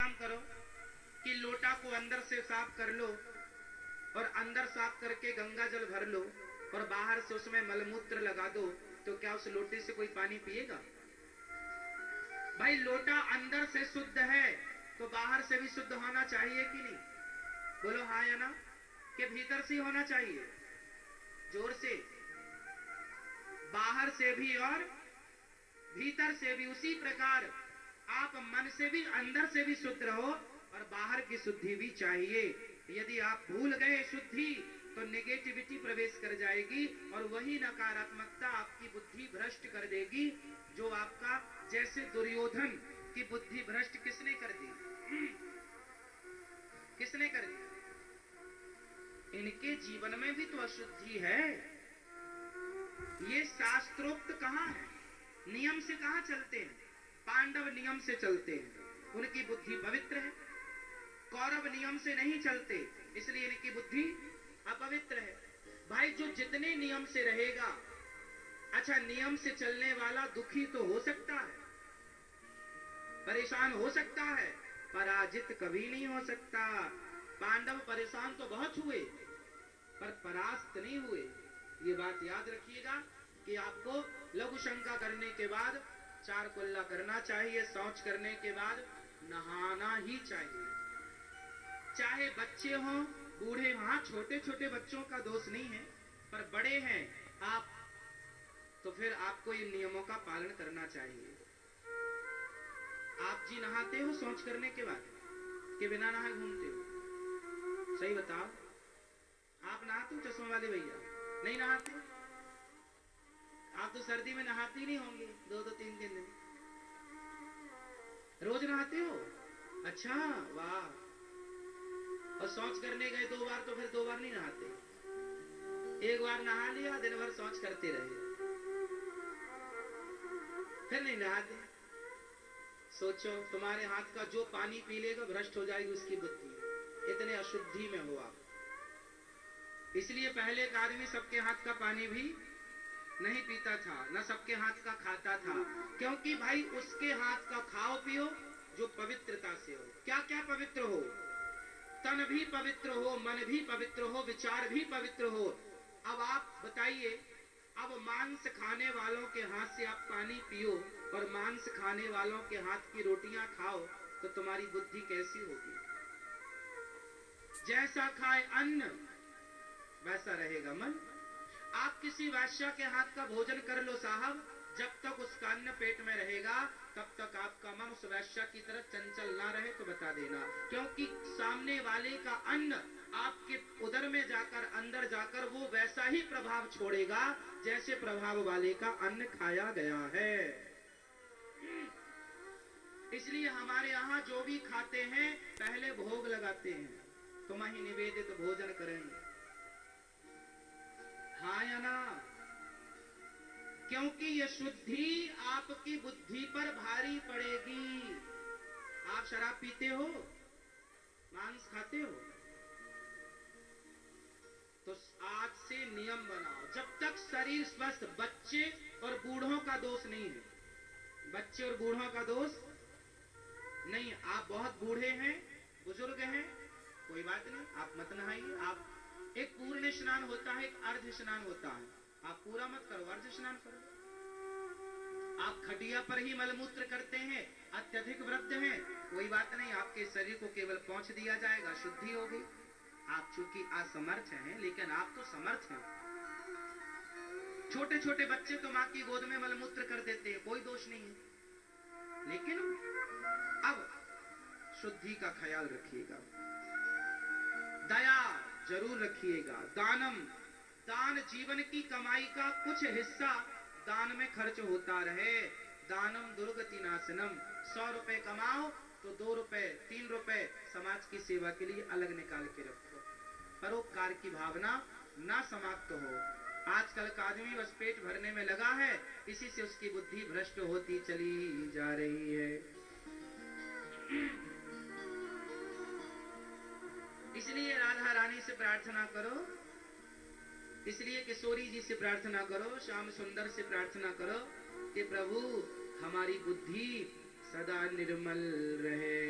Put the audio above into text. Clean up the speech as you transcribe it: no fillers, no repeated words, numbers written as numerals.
काम करो कि लोटा को अंदर से साफ कर लो और अंदर साफ करके गंगा जल भर लो और बाहर से उसमें मलमूत्र लगा दो, तो क्या उस लोटे से कोई पानी पिएगा? भाई लोटा अंदर से शुद्ध है तो बाहर से भी शुद्ध होना चाहिए कि नहीं? बोलो हाँ या ना? कि भीतर से होना चाहिए? जोर से। बाहर से भी और भीतर से भी। उसी प्रकार आप मन से भी अंदर से भी शुद्ध रहो और बाहर की शुद्धि भी चाहिए। यदि आप भूल गए शुद्धि तो नेगेटिविटी प्रवेश कर जाएगी और वही नकारात्मकता आपकी बुद्धि भ्रष्ट कर देगी, जो आपका, जैसे दुर्योधन की बुद्धि भ्रष्ट किसने कर दी? किसने कर दी? इनके जीवन में भी तो अशुद्धि है। ये शास्त्रोक्त कहां है? नियम से कहां चलते हैं? पांडव नियम से चलते हैं, उनकी बुद्धि पवित्र है। कौरव नियम से नहीं चलते, इसलिए इनकी बुद्धि अपवित्र है। भाई जो जितने नियम से रहेगा, अच्छा नियम से चलने वाला दुखी तो हो सकता है, परेशान हो सकता है, पराजित कभी नहीं हो सकता। पांडव परेशान तो बहुत हुए पर परास्त नहीं हुए। ये बात याद रखिएगा कि आपको लघु शंका करने के बाद चार कुल्ला करना चाहिए, शौच करने के बाद नहाना ही चाहिए। चाहे बच्चे हों बूढ़े, हाँ छोटे छोटे बच्चों का दोष नहीं है, पर बड़े हैं आप तो फिर आपको इन नियमों का पालन करना चाहिए। आप जी नहाते हो शौच करने के बाद कि बिना नहाए घूमते हो? सही बताओ। आप नहाते हो चश्मा वाले भैया? नहीं नहाते? आप तो सर्दी में नहाते ही नहीं होंगे, दो दो तीन दिन रोज नहाते हो? अच्छा वाह। और शौच करने गए 2 बार तो फिर 2 बार नहीं नहाते? एक बार नहा लिया, दिन भर शौच करते रहे, फिर नहीं नहाते। सोचो तुम्हारे हाथ का जो पानी पी लेगा भ्रष्ट हो जाएगी उसकी बुद्धि। इतने अशुद्धि में हो आप। इसलिए पहले का आदमी सबके हाथ का पानी भी नहीं पीता था, न सबके हाथ का खाता था, क्योंकि भाई उसके हाथ का खाओ पियो जो पवित्रता से हो। क्या क्या पवित्र हो? तन भी पवित्र हो, मन भी पवित्र हो, विचार भी पवित्र हो। अब आप बताइए, अब मांस खाने वालों के हाथ से आप पानी पियो और मांस खाने वालों के हाथ की रोटियां खाओ तो तुम्हारी बुद्धि कैसी होगी? जैसा खाए अन्न वैसा रहेगा मन। आप किसी वाश्या के हाथ का भोजन कर लो साहब, जब तक उसका अन्न पेट में रहेगा तब तक आपका मन उस वैश्या की तरफ चंचल ना रहे तो बता देना, क्योंकि सामने वाले का अन्न आपके उदर में जाकर, अंदर जाकर वो वैसा ही प्रभाव छोड़ेगा जैसे प्रभाव वाले का अन्न खाया गया है। इसलिए हमारे यहाँ जो भी खाते हैं पहले भोग लगाते हैं, तुम्हें निवेदित भोजन करेंगे, हाँ या ना? क्योंकि ये शुद्धि आपकी बुद्धि पर भारी पड़ेगी। आप शराब पीते हो, मांस खाते हो, तो आज से नियम बनाओ, जब तक शरीर स्वस्थ। बच्चे और बूढ़ों का दोष नहीं है, बच्चे और बूढ़ों का दोष नहीं। आप बहुत बूढ़े हैं, बुजुर्ग हैं, कोई बात नहीं, आप मत नहाइए। आप एक पूर्ण स्नान होता है, एक अर्ध स्नान होता है, आप पूरा मत करो, अर्ध स्नान करो। आप खटिया पर ही मलमूत्र करते हैं, अत्यधिक वृद्ध हैं, कोई बात नहीं, आपके शरीर को केवल पोंछ दिया जाएगा, शुद्धि होगी। आप चूंकि असमर्थ हैं, लेकिन आप तो समर्थ हैं। छोटे छोटे बच्चे तो मां की गोद में मलमूत्र कर देते हैं, कोई दोष नहीं है, लेकिन अब शुद्धि का ख्याल रखिएगा, दया जरूर रखिएगा। दानम, दान जीवन की कमाई का कुछ हिस्सा दान में खर्च होता रहे। दानम दुर्गति नाशनम। 100 रुपए कमाओ तो 2 रुपए 3 रुपए समाज की सेवा के लिए अलग निकाल के रखो। परोपकार की भावना ना समाप्त हो। आजकल का आदमी बस पेट भरने में लगा है, इसी से उसकी बुद्धि भ्रष्ट होती चली जा रही है। इसलिए राधा रानी से प्रार्थना करो, इसलिए किशोरी जी से प्रार्थना करो, श्याम सुंदर से प्रार्थना करो कि प्रभु हमारी बुद्धि सदा निर्मल रहे।